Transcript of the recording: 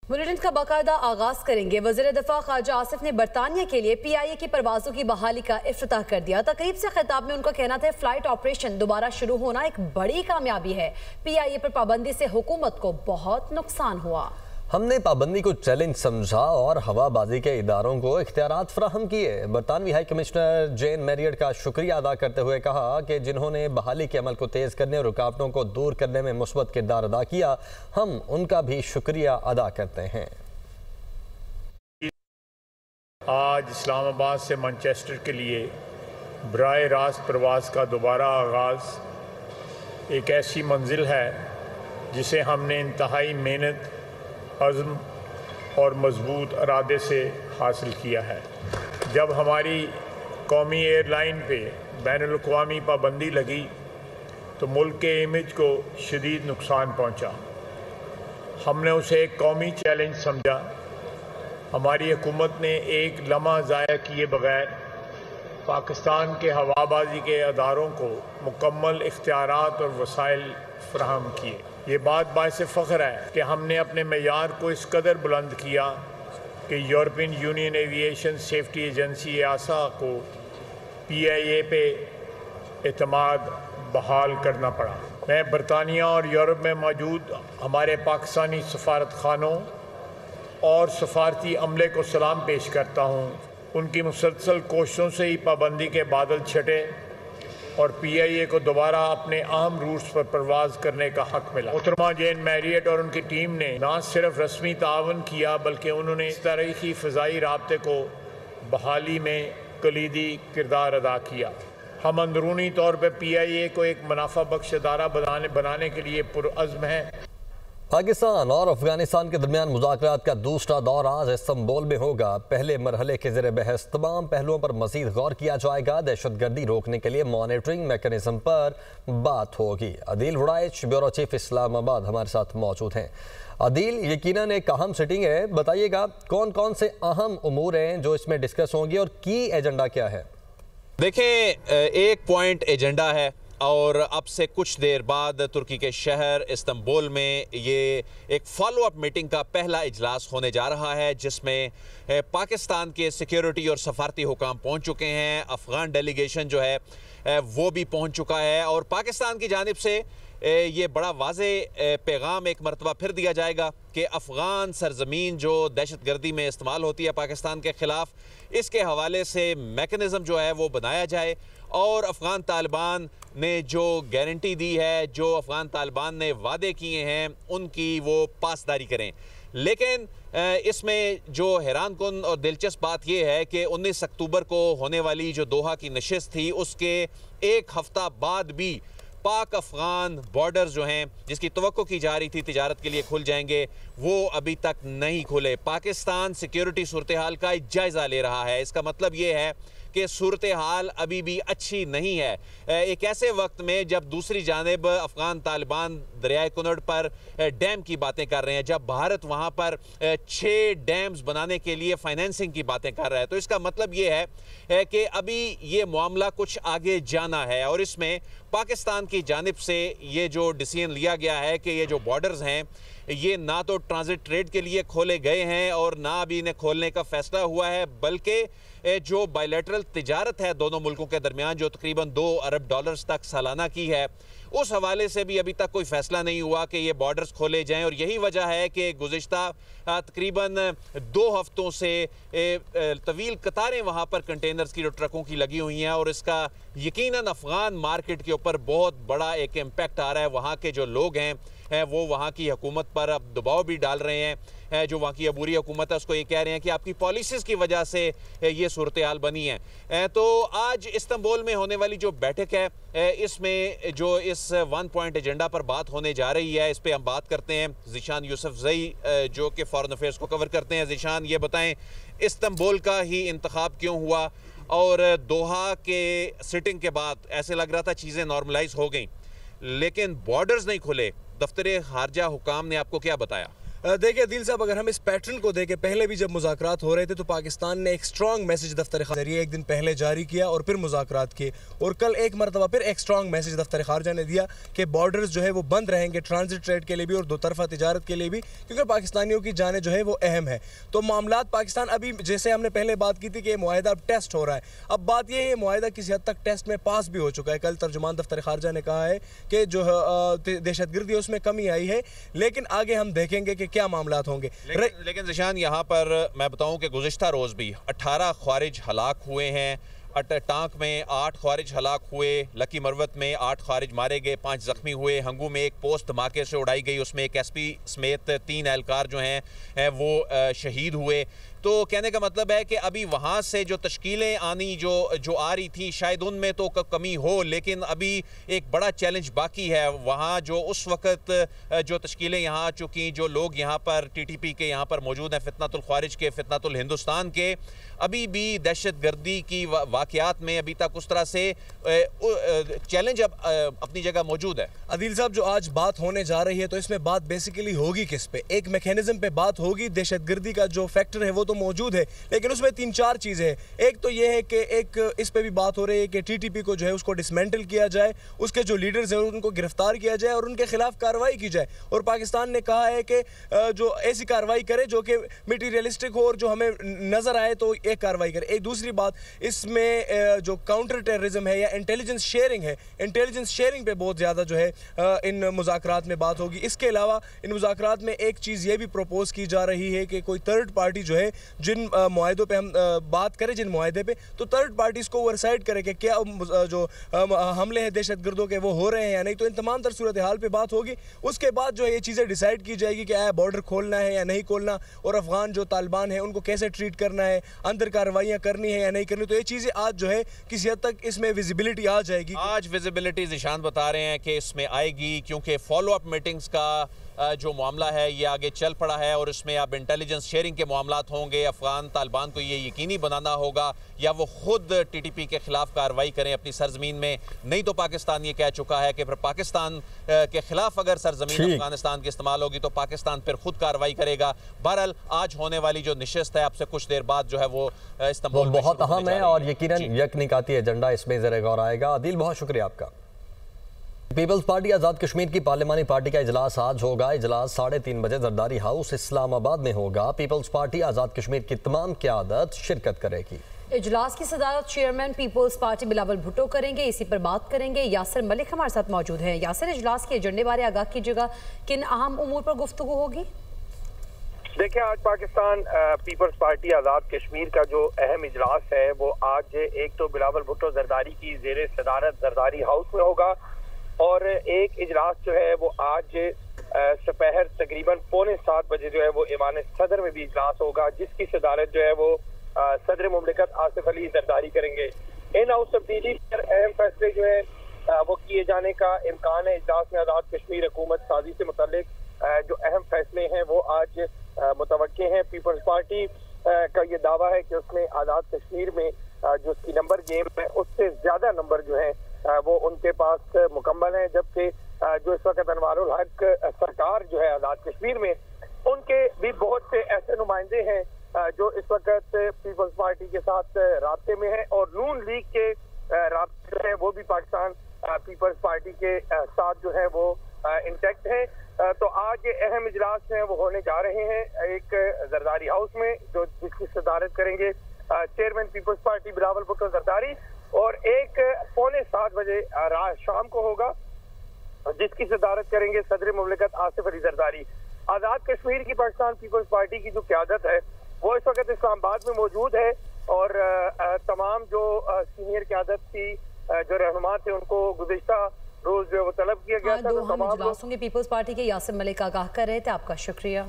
Bulletin का बाकायदा आगाज करेंगे। वज़ीर दफ़ा ख्वाजा आसिफ ने बरतानिया के लिए PIA की परवाज़ों की बहाली का इफ्तिताह कर दिया। तकरीब से खिताब में उनका कहना था फ्लाइट ऑपरेशन दोबारा शुरू होना एक बड़ी कामयाबी है। PIA पर पाबंदी से हुकूमत को बहुत नुकसान हुआ। हमने पाबंदी को चैलेंज समझा और हवाबाजी के इदारों को इख्तियारात फराहम किए। बरतानवी हाई कमिश्नर जेन मैरियट का शुक्रिया अदा करते हुए कहा कि जिन्होंने बहाली के अमल को तेज़ करने और रुकावटों को दूर करने में मुस्बत किरदार अदा किया, हम उनका भी शुक्रिया अदा करते हैं। आज इस्लामाबाद से मैनचेस्टर के लिए बराह रास्त प्रवास का दोबारा आगाज़ एक ऐसी मंजिल है जिसे हमने इंतहाई मेहनत, अज़्म और मजबूत इरादे से हासिल किया है। जब हमारी कौमी एयरलाइन पे बैनुल-अक़वामी पाबंदी लगी तो मुल्क के इमेज को शदीद नुकसान पहुंचा। हमने उसे एक कौमी चैलेंज समझा। हमारी हुकूमत ने एक लम्हा ज़ाया किए बगैर पाकिस्तान के हवाबाजी के अदारों को मुकम्मल इख्तियारात और वसाइल फराहम किए। ये बात बाइस फ़ख्र है कि हमने अपने मेयार को इस कदर बुलंद किया कि European union aviation safety agency EASA को PIA पे एतमाद बहाल करना पड़ा। मैं बरतानिया और यूरोप में मौजूद हमारे पाकिस्तानी सफारत खानों और सफारती अमले को सलाम पेश करता हूँ। उनकी मुसलसल कोशिशों से ही पाबंदी के बादल छटे और PIA को दोबारा अपने अहम रूट्स पर परवाज़ करने का हक मिला। मोहतरमा जेन मैरियट और उनकी टीम ने न सिर्फ रस्मी तावन किया बल्कि उन्होंने इस तारीखी फ़ज़ाई राब्ते को बहाली में कलीदी किरदार अदा किया। हम अंदरूनी तौर पर PIA को एक मुनाफा बख्श अदारा बनाने के लिए पुरअज़्म हैं। पाकिस्तान और अफगानिस्तान के दरमियान मुज़ाकरात का दूसरा दौर आज इस्तांबुल में होगा। पहले मरहले के ज़ेर बहस तमाम पहलुओं पर मज़ीद गौर किया जाएगा। दहशतगर्दी रोकने के लिए मॉनिटरिंग मैकेनिज्म पर बात होगी। अदील रुड़ाइच, ब्यूरो चीफ इस्लामाबाद, हमारे साथ मौजूद हैं। अदील, यकीनन एक अहम सिटिंग है, बताइएगा कौन कौन से अहम उमूर हैं जो इसमें डिस्कस होंगे और की एजेंडा क्या है? देखें, एक पॉइंट एजेंडा है और अब से कुछ देर बाद तुर्की के शहर इस्तांबुल में ये एक फॉलो अप मीटिंग का पहला इजलास होने जा रहा है जिसमें पाकिस्तान के सिक्योरिटी और सफारती हुकाम पहुंच चुके हैं। अफ़गान डेलीगेशन जो है वो भी पहुंच चुका है और पाकिस्तान की जानिब से ये बड़ा वाज़े पैगाम एक मरतबा फिर दिया जाएगा कि अफ़गान सरजमीन जो दहशतगर्दी में इस्तेमाल होती है पाकिस्तान के ख़िलाफ़, इसके हवाले से मेकनिज़म जो है वो बनाया जाए और अफ़गान तालिबान ने जो गारंटी दी है, जो अफ़गान तालिबान ने वादे किए हैं, उनकी वो पासदारी करें। लेकिन इसमें जो हैरान कुन और दिलचस्प बात यह है कि 19 अक्टूबर को होने वाली जो दोहा की नशिस्त थी उसके एक हफ्ता बाद भी पाक अफ़गान बॉर्डर्स जो हैं जिसकी तवक्को की जा रही थी तिजारत के लिए खुल जाएंगे, वो अभी तक नहीं खुले। पाकिस्तान सिक्योरिटी सूरत हाल का जायज़ा ले रहा है। इसका मतलब ये है कि सूरत हाल अभी भी अच्छी नहीं है। एक ऐसे वक्त में जब दूसरी जानिब अफ़गान तालिबान दरियाए कुनड़ पर डैम की बातें कर रहे हैं, जब भारत वहाँ पर 6 डैम्स बनाने के लिए फाइनेंसिंग की बातें कर रहा है, तो इसका मतलब ये है कि अभी ये मामला कुछ आगे जाना है और इसमें पाकिस्तान की जानिब से ये जो डिसीजन लिया गया है कि ये जो बॉर्डर्स हैं ये ना तो ट्रांजिट ट्रेड के लिए खोले गए हैं और ना अभी इन्हें खोलने का फैसला हुआ है, बल्कि जो बायलैटरल तिजारत है दोनों मुल्कों के दरमियान जो तकरीबन $2 अरब तक सालाना की है, उस हवाले से भी अभी तक कोई फैसला नहीं हुआ कि ये बॉर्डर्स खोले जाएं। और यही वजह है कि गुज़िश्ता तकरीबन 2 हफ्तों से तवील कतारें वहाँ पर कंटेनर्स की, जो ट्रकों की लगी हुई हैं और इसका यकीनन अफ़गान मार्केट के ऊपर बहुत बड़ा एक इम्पैक्ट आ रहा है। वहाँ के जो लोग हैं वो वहाँ की हुकूमत पर अब दबाव भी डाल रहे हैं। जो वहाँ की अबूरी हुकूमत है उसको ये कह रहे हैं कि आपकी पॉलिसीज़ की वजह से ये सूरत हाल बनी है। तो आज इस्तांबुल में होने वाली जो बैठक है इसमें जो इस 1 पॉइंट एजेंडा पर बात होने जा रही है, इस पर हम बात करते हैं ज़ीशान यूसुफ़ज़ई जो कि फ़ॉरेन अफेयर्स को कवर करते हैं। ज़ीशान, ये बताएं इस्तांबुल का ही इंतखाब क्यों हुआ और दोहा के सिटिंग के बाद ऐसे लग रहा था चीज़ें नॉर्मलाइज हो गई, लेकिन बॉर्डर्स नहीं खुले। दफ्तर खारजा हुकाम ने आपको क्या बताया? देखिए दिल साहब, अगर हम इस पैटर्न को देखें, पहले भी जब मुज़ाकरात हो रहे थे तो पाकिस्तान ने एक स्ट्रॉन्ग मैसेज दफ्तर ख़ारजा एक दिन पहले जारी किया और फिर मुज़ाकरात किए, और कल एक मरतबा फिर एक स्ट्रॉन्ग मैसेज दफ्तर ख़ारजा ने दिया कि बॉर्डर्स जो है वो बंद रहेंगे ट्रांजिट ट्रेड के लिए भी और दो तरफा तिजारत के लिए भी, क्योंकि पाकिस्तानियों की जानें जो है वो अहम है। तो मामलात पाकिस्तान अभी, जैसे हमने पहले बात की थी कि मुआहदा अब टेस्ट हो रहा है, अब बात यह है मुआहदा किसी हद तक टेस्ट में पास भी हो चुका है। कल तर्जुमान दफ्तर ख़ारजा ने कहा है कि जो दहशतगर्दी है उसमें कमी आई है, लेकिन आगे हम देखेंगे कि क्या मामलात होंगे। लेकिन ज़िशान, यहाँ पर मैं बताऊं कि गुज़िश्ता रोज़ भी 18 ख्वारिज हलाक हुए हैं। टांक में 8 ख्वारिज हलाक हुए, लकी मरवत में 8 ख्वारिज मारे गए, 5 ज़ख्मी हुए। हंगू में एक पोस्ट धमाके से उड़ाई गई, उसमें एक एसपी समेत 3 एहलकार जो हैं वो शहीद हुए। तो कहने का मतलब है कि अभी वहाँ से जो तश्कीलें आनी जो आ रही थी, शायद उनमें तो कमी हो, लेकिन अभी एक बड़ा चैलेंज बाकी है। वहाँ जो उस वक़्त जो तश्कीलें यहाँ आ चुकी, जो लोग यहाँ पर TTP के यहाँ पर मौजूद हैं, फितनतुल ख्वारिज के, फितनतुल हिंदुस्तान के, अभी भी दहशतगर्दी की वाक़यात में अभी तक उस तरह से चैलेंज अपनी जगह मौजूद है। अदील साहब, जो आज बात होने जा रही है तो इसमें बात बेसिकली होगी किस पे? एक मैकेनिज्म पे बात होगी, दहशतगर्दी का जो फैक्टर है वो तो मौजूद है, लेकिन उसमें 3-4 चीज़ें हैं। एक तो ये है कि एक इस पे भी बात हो रही है कि TTP को जो है उसको डिसमेंटल किया जाए, उसके जो लीडर्स हैं उनको गिरफ्तार किया जाए और उनके खिलाफ कार्रवाई की जाए। और पाकिस्तान ने कहा है कि जो ऐसी कार्रवाई करे जो कि मटीरियलिस्टिक हो और जो हमें नज़र आए तो एक कार्रवाई करे। एक दूसरी बात, इसमें जो काउंटर टेररिज्म है या इंटेलिजेंस शेयरिंग है, इंटेलिजेंस शेयरिंग पे बहुत ज़्यादा जो है इन मुज़ाकरात में बात होगी। इसके अलावा इन मुज़ाकरात में एक चीज़ ये भी प्रपोज की जा रही है कि कोई थर्ड पार्टी जो है, जिन मुआहदों पे हम बात करें, जिन मुआहदे पे, तो थर्ड पार्टीज़ को ओवरसाइड करे कि क्या जो हमले हैं दहशतगर्दों के वो हो रहे हैं या नहीं। तो इन तमाम तर सूरत हाल पे बात होगी। उसके बाद जो है ये चीज़ें डिसाइड की जाएगी कि आया बॉर्डर खोलना है या नहीं खोलना, और अफगान जो तालिबान है उनको कैसे ट्रीट करना है, अंदर कार्रवाइयाँ करनी है या नहीं करनी। तो ये चीज़ें आज जो है किसी हद तक इसमें विजिबिलिटी आ जाएगी। आज विजिबिलिटी ज़िशान बता रहे हैं कि इसमें आएगी, क्योंकि फॉलो अप मीटिंग्स का जो मामला है ये आगे चल पड़ा है और इसमें अब इंटेलिजेंस शेयरिंग के मामलात होंगे। अफगान तालिबान को ये यकीनी बनाना होगा या वो खुद TTP के खिलाफ कार्रवाई करें अपनी सरजमीन में। नहीं तो पाकिस्तान ये कह चुका है कि फिर पाकिस्तान के खिलाफ अगर सरजमीन अफगानिस्तान की इस्तेमाल होगी तो पाकिस्तान फिर खुद कार्रवाई करेगा। बहरहाल आज होने वाली जो नशिस्त है अब से कुछ देर बाद जो है वो इस्तांबुल में बहुत अहम है और यकीनन यकनिकाती एजेंडा इसमें ज़रा गौर आएगा। आदिल, बहुत शुक्रिया आपका। पीपल्स पार्टी आज़ाद कश्मीर की पार्लिमानी पार्टी का इजलास आज होगा। इजलास 3:30 बजे जरदारी हाउस इस्लामाबाद में होगा। पीपल्स पार्टी आज़ाद कश्मीर की तमाम क़यादत शिरकत करेगी। इजलास की सदारत चेयरमैन पीपल्स पार्टी बिलावल भुट्टो करेंगे। इसी पर बात करेंगे। यासिर मलिक हमारे साथ मौजूद हैं। यासिर, इजलास के एजेंडे बारे आगाह कीजिएगा, किन अहम उमूर पर गुफ्तगू होगी? देखिए, आज पाकिस्तान पीपल्स पार्टी आज़ाद कश्मीर का जो अहम इजलास है वो आज एक तो बिलावल भुट्टो जरदारी की ज़ेरे सदारत जरदारी हाउस में होगा, और एक इजलास जो है वो आज दोपहर तकरीबन 6:45 बजे जो है वो ईवान सदर में भी इजलास होगा, जिसकी सदारत जो है वो सदर मुमलिकत आसिफ अली जरदारी करेंगे। इन हाउस तब्दीली पर अहम फैसले जो है वो किए जाने का इम्कान है। इजलास में आज़ाद कश्मीर हुकूमत साजी से मुतालिक जो अहम फैसले हैं वो आज मुतवक्के हैं। पीपल्स पार्टी का ये दावा है कि उसमें आज़ाद कश्मीर में जो उसकी नंबर गेम है उससे ज्यादा नंबर जो है वो उनके पास मुकम्मल है, जबकि जो इस वक्त अनवारुल हक सरकार जो है आज़ाद कश्मीर में, उनके भी बहुत से ऐसे नुमाइंदे हैं जो इस वक्त पीपल्स पार्टी के साथ राब्ते में है, और नून लीग के राब्ते है वो भी पाकिस्तान पीपल्स पार्टी के साथ जो है वो इंटैक्ट है। तो आज ये अहम इजलास हैं वो होने जा रहे हैं एक जरदारी हाउस में, जो जिसकी सदारत करेंगे चेयरमैन पीपल्स पार्टी बिलावल भुट्टो जरदारी, और एक 6:45 बजे शाम को होगा जिसकी सदारत करेंगे सदर मुमलिकत आसिफ अली जरदारी। आज़ाद कश्मीर की पाकिस्तान पीपल्स पार्टी की जो क़यादत है वो इस वक्त इस्लामाबाद में मौजूद है, और तमाम जो सीनियर क़यादत की जो रहनुमा थे उनको गुज़िश्ता रोज जो वो तलब किया गया था। तो तमाम इजलासों के पीपल्स पार्टी के यासिर मलिक आगाह कर रहे थे। आपका शुक्रिया।